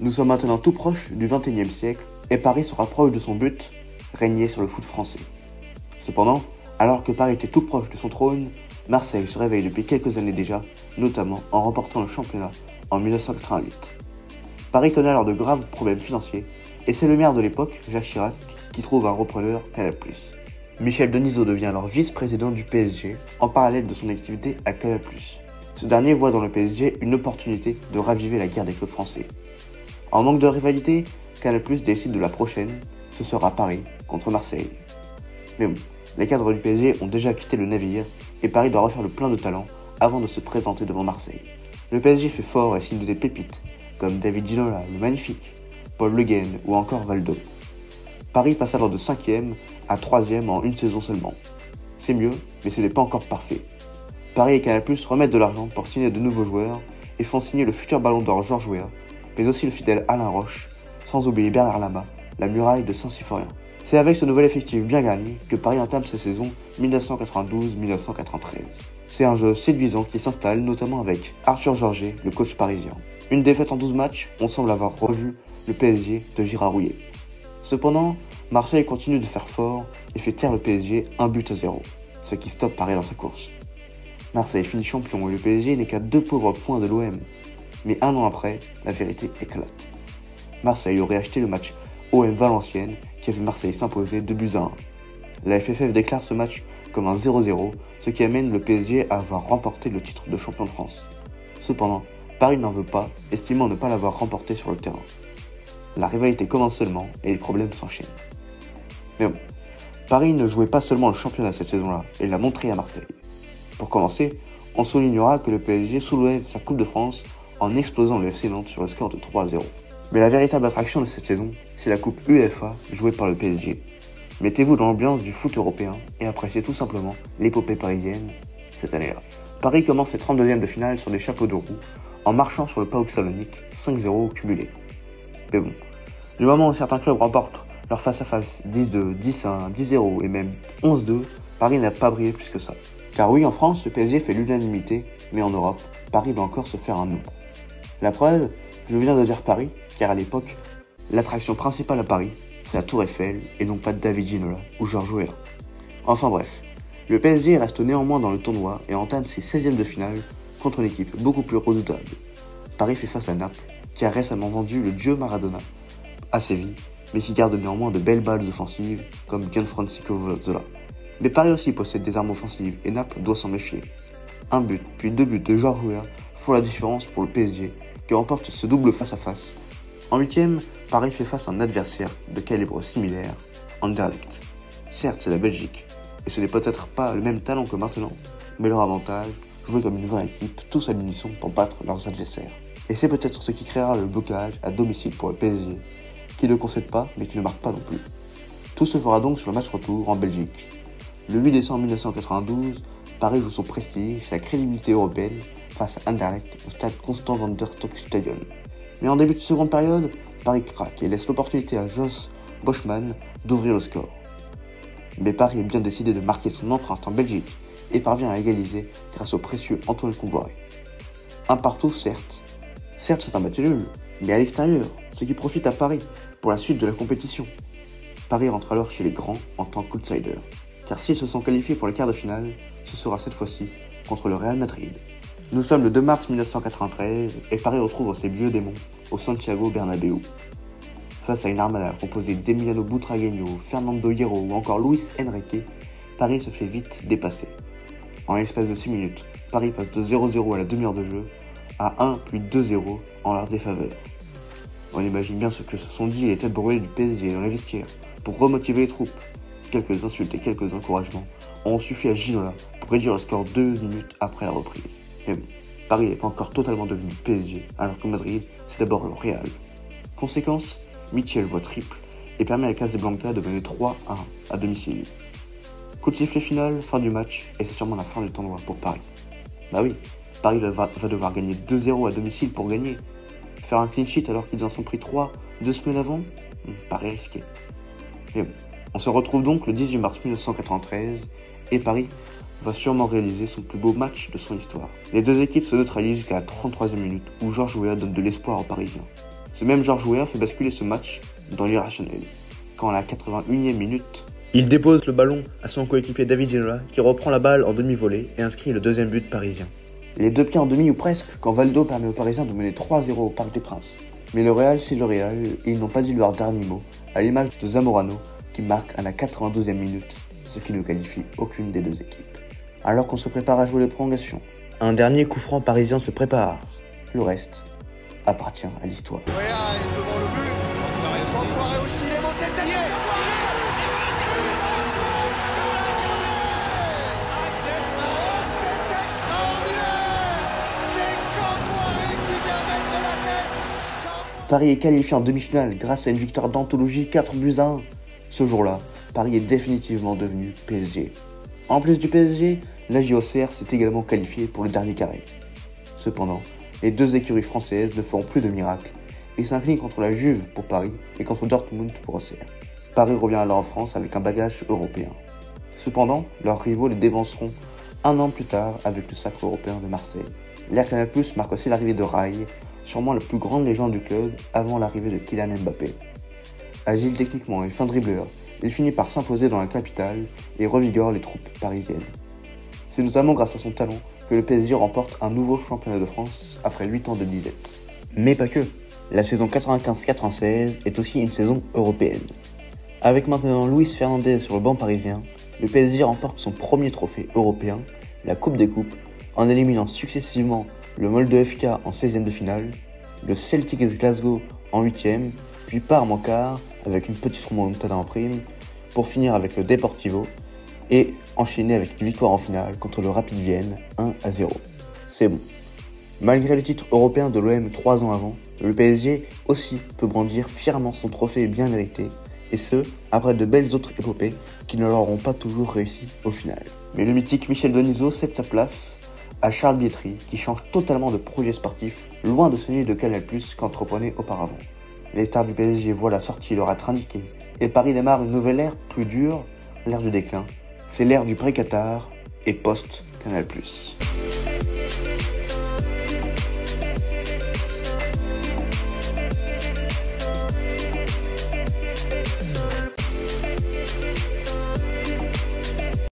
Nous sommes maintenant tout proches du XXIe siècle et Paris se rapproche de son but, régner sur le foot français. Cependant, alors que Paris était tout proche de son trône, Marseille se réveille depuis quelques années déjà, notamment en remportant le championnat en 1988. Paris connaît alors de graves problèmes financiers et c'est le maire de l'époque, Jacques Chirac, qui trouve un repreneur Canal+. Michel Denisot devient alors vice-président du PSG en parallèle de son activité à Canal+. Ce dernier voit dans le PSG une opportunité de raviver la guerre des clubs français. En manque de rivalité, Canal+ décide de la prochaine, ce sera Paris contre Marseille. Mais bon, les cadres du PSG ont déjà quitté le navire et Paris doit refaire le plein de talent avant de se présenter devant Marseille. Le PSG fait fort et signe des pépites, comme David Ginola, le magnifique, Paul Le Guen ou encore Valdo. Paris passe alors de 5e à 3e en une saison seulement. C'est mieux, mais ce n'est pas encore parfait. Paris et Canal+ remettent de l'argent pour signer de nouveaux joueurs et font signer le futur ballon d'or Georges Weah, mais aussi le fidèle Alain Roche, sans oublier Bernard Lama, la muraille de Saint-Symphorien. C'est avec ce nouvel effectif bien garni que Paris entame sa saison 1992-1993. C'est un jeu séduisant qui s'installe notamment avec Arthur Georget, le coach parisien. Une défaite en 12 matchs, on semble avoir revu le PSG de Girard Rouillet. Cependant, Marseille continue de faire fort et fait taire le PSG 1-0, ce qui stoppe Paris dans sa course. Marseille finit champion et le PSG n'est qu'à 2 pauvres points de l'OM. Mais un an après, la vérité éclate. Marseille aurait acheté le match OM Valenciennes qui a vu Marseille s'imposer 2-1. La FFF déclare ce match comme un 0-0, ce qui amène le PSG à avoir remporté le titre de champion de France. Cependant, Paris n'en veut pas, estimant ne pas l'avoir remporté sur le terrain. La rivalité commence seulement et les problèmes s'enchaînent. Mais bon, Paris ne jouait pas seulement le championnat cette saison-là, et l'a montré à Marseille. Pour commencer, on soulignera que le PSG soulève sa Coupe de France en explosant le FC Nantes sur le score de 3-0. Mais la véritable attraction de cette saison, c'est la Coupe UEFA jouée par le PSG. Mettez-vous dans l'ambiance du foot européen et appréciez tout simplement l'épopée parisienne cette année-là. Paris commence ses 32e de finale sur des chapeaux de roue en marchant sur le PAOK Salonique 5-0 au cumulé. Mais bon, du moment où certains clubs remportent leur face-à-face 10-2, 10-1, 10-0 et même 11-2, Paris n'a pas brillé plus que ça. Car oui, en France, le PSG fait l'unanimité, mais en Europe, Paris va encore se faire un nom. La preuve, je viens de dire Paris, car à l'époque, l'attraction principale à Paris, c'est la Tour Eiffel et non pas David Ginola ou Georges Weah. Enfin bref, le PSG reste néanmoins dans le tournoi et entame ses 16e de finale contre une équipe beaucoup plus redoutable. Paris fait face à Naples, qui a récemment vendu le dieu Maradona à Séville, mais qui garde néanmoins de belles balles offensives comme Gianfranco Zola. Mais Paris aussi possède des armes offensives et Naples doit s'en méfier. Un but, puis 2 buts de Georges Weah font la différence pour le PSG, qui remporte ce double face-à-face. En 8e, Paris fait face à un adversaire de calibre similaire, Anderlecht. Certes, c'est la Belgique, et ce n'est peut-être pas le même talent que maintenant, mais leur avantage, jouer comme une vraie équipe, tous à l'unisson pour battre leurs adversaires. Et c'est peut-être ce qui créera le blocage à domicile pour le PSG, qui ne concède pas, mais qui ne marque pas non plus. Tout se fera donc sur le match retour en Belgique. Le 8 décembre 1992, Paris joue son prestige et sa crédibilité européenne face à Anderlecht au stade Constant van der Stok Stadion. Mais en début de seconde période, Paris craque et laisse l'opportunité à Jos Boschman d'ouvrir le score. Mais Paris est bien décidé de marquer son empreinte en Belgique et parvient à égaliser grâce au précieux Antoine Koumboiré. Un partout certes. Certes c'est un match nul, mais à l'extérieur, ce qui profite à Paris pour la suite de la compétition. Paris rentre alors chez les grands en tant qu'outsider. Car s'ils se sont qualifiés pour les quarts de finale, ce sera cette fois-ci contre le Real Madrid. Nous sommes le 2 mars 1993 et Paris retrouve ses vieux démons au Santiago Bernabéu. Face à une armada composée d'Emiliano Butragueño, Fernando Hierro ou encore Luis Enrique, Paris se fait vite dépasser. En l'espace de 6 minutes, Paris passe de 0-0 à la demi-heure de jeu à 1 puis 2-0 en leur défaveur. On imagine bien ce que se sont dit les têtes brûlées du PSG dans les vestiaires pour remotiver les troupes. Quelques insultes et quelques encouragements ont suffi à Ginola pour réduire le score 2 minutes après la reprise. Mais bon, Paris n'est pas encore totalement devenu PSG, alors que Madrid, c'est d'abord le Real. Conséquence, Michel voit triple et permet à Casablanca de mener 3-1 à domicile. Coup de sifflet final, fin du match, et c'est sûrement la fin du tournoi pour Paris. Bah oui, Paris va devoir gagner 2-0 à domicile pour gagner. Faire un clean sheet alors qu'ils en sont pris 3 2 semaines avant, paraît risqué. Mais bon, on se retrouve donc le 18 mars 1993 et Paris va sûrement réaliser son plus beau match de son histoire. Les deux équipes se neutralisent jusqu'à la 33e minute où Georges Weah donne de l'espoir aux Parisiens. Ce même Georges Weah fait basculer ce match dans l'irrationnel, quand à la 81e minute, il dépose le ballon à son coéquipier David Ginola qui reprend la balle en demi-volée et inscrit le deuxième but parisien. Les deux pieds en demi ou presque quand Valdo permet aux Parisiens de mener 3-0 au Parc des Princes. Mais le Real, c'est le Real et ils n'ont pas dit leur dernier mot, à l'image de Zamorano qui marque à la 92e minute, ce qui ne qualifie aucune des deux équipes. Alors qu'on se prépare à jouer les prolongations, un dernier coup franc parisien se prépare. Le reste appartient à l'histoire. Real devant le but. Poiré aussi, il est monté derrière. C'est extraordinaire. C'est Poiré qui vient mettre la tête. Paris est qualifié en demi-finale grâce à une victoire d'anthologie 4-1. Ce jour-là, Paris est définitivement devenu PSG. En plus du PSG, la JOCR s'est également qualifiée pour le dernier carré. Cependant, les deux écuries françaises ne feront plus de miracles et s'inclinent contre la Juve pour Paris et contre Dortmund pour Auxerre. Paris revient alors en France avec un bagage européen. Cependant, leurs rivaux les dévanceront un an plus tard avec le sacre européen de Marseille. L'ère Canal+ marque aussi l'arrivée de Rai, sûrement la plus grande légende du club avant l'arrivée de Kylian Mbappé. Agile techniquement et fin dribbleur, il finit par s'imposer dans la capitale et revigore les troupes parisiennes. C'est notamment grâce à son talent que le PSG remporte un nouveau championnat de France après 8 ans de disette. Mais pas que, la saison 95-96 est aussi une saison européenne. Avec maintenant Luis Fernandez sur le banc parisien, le PSG remporte son premier trophée européen, la Coupe des Coupes, en éliminant successivement le Molde FK en 16e de finale, le Celtics Glasgow en 8e, puis Parme en quart avec une petite remontada en prime, pour finir avec le Deportivo et enchaîner avec une victoire en finale contre le Rapid Vienne 1-0. C'est bon. Malgré le titre européen de l'OM 3 ans avant, le PSG aussi peut brandir fièrement son trophée bien mérité, et ce, après de belles autres épopées qui ne leur auront pas toujours réussi au final. Mais le mythique Michel Denisot cède sa place à Charles Bietri, qui change totalement de projet sportif, loin de celui de Canal+ qu'entreprenait auparavant. Les stars du PSG voient la sortie leur être indiquée, et Paris démarre une nouvelle ère plus dure, l'ère du déclin. C'est l'ère du pré-Qatar et post-Canal+.